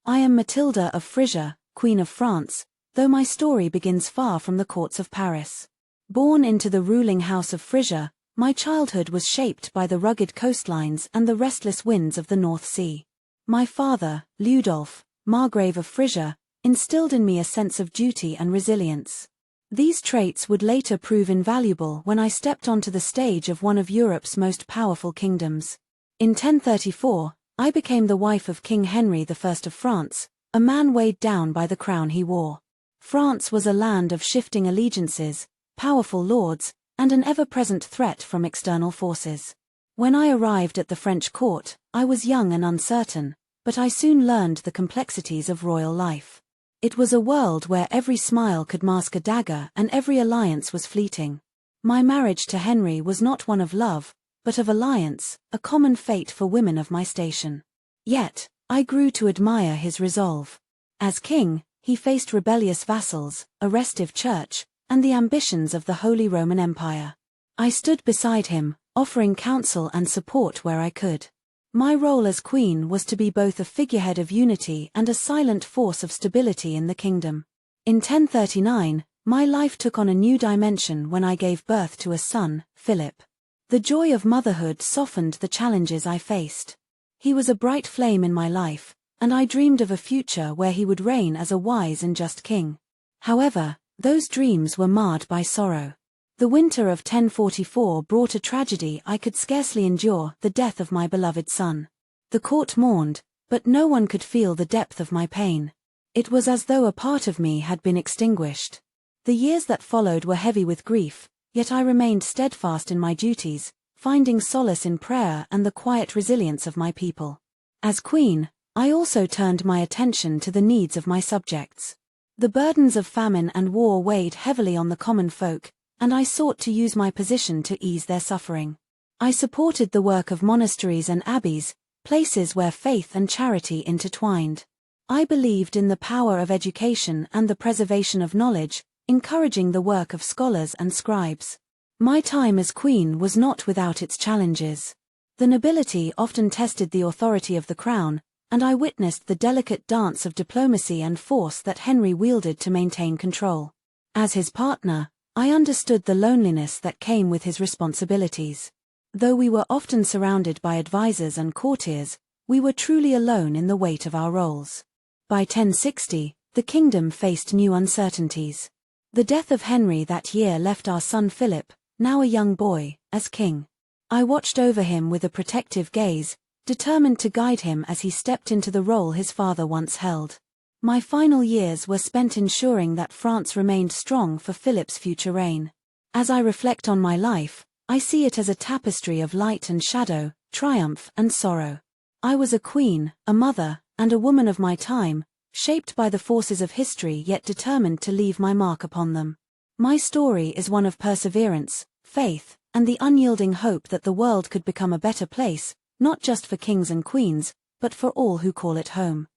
I am Matilda of Frisia, Queen of France, though my story begins far from the courts of Paris. Born into the ruling house of Frisia, my childhood was shaped by the rugged coastlines and the restless winds of the North Sea. My father, Liudolf, Margrave of Frisia, instilled in me a sense of duty and resilience. These traits would later prove invaluable when I stepped onto the stage of one of Europe's most powerful kingdoms. In 1034, I became the wife of King Henry I of France, a man weighed down by the crown he wore. France was a land of shifting allegiances, powerful lords, and an ever-present threat from external forces. When I arrived at the French court, I was young and uncertain, but I soon learned the complexities of royal life. It was a world where every smile could mask a dagger and every alliance was fleeting. My marriage to Henry was not one of love, but of alliance, a common fate for women of my station. Yet, I grew to admire his resolve. As king, he faced rebellious vassals, a restive church, and the ambitions of the Holy Roman Empire. I stood beside him, offering counsel and support where I could. My role as queen was to be both a figurehead of unity and a silent force of stability in the kingdom. In 1039, my life took on a new dimension when I gave birth to a son, Philip. The joy of motherhood softened the challenges I faced. He was a bright flame in my life, and I dreamed of a future where he would reign as a wise and just king. However, those dreams were marred by sorrow. The winter of 1044 brought a tragedy I could scarcely endure, the death of my beloved son. The court mourned, but no one could feel the depth of my pain. It was as though a part of me had been extinguished. The years that followed were heavy with grief, yet I remained steadfast in my duties, finding solace in prayer and the quiet resilience of my people. As queen, I also turned my attention to the needs of my subjects. The burdens of famine and war weighed heavily on the common folk, and I sought to use my position to ease their suffering. I supported the work of monasteries and abbeys, places where faith and charity intertwined. I believed in the power of education and the preservation of knowledge, encouraging the work of scholars and scribes. My time as queen was not without its challenges. The nobility often tested the authority of the crown, and I witnessed the delicate dance of diplomacy and force that Henry wielded to maintain control. As his partner, I understood the loneliness that came with his responsibilities. Though we were often surrounded by advisors and courtiers, we were truly alone in the weight of our roles. By 1060, the kingdom faced new uncertainties. The death of Henry that year left our son Philip, now a young boy, as king. I watched over him with a protective gaze, determined to guide him as he stepped into the role his father once held. My final years were spent ensuring that France remained strong for Philip's future reign. As I reflect on my life, I see it as a tapestry of light and shadow, triumph and sorrow. I was a queen, a mother, and a woman of my time, shaped by the forces of history yet determined to leave my mark upon them. My story is one of perseverance, faith, and the unyielding hope that the world could become a better place, not just for kings and queens, but for all who call it home.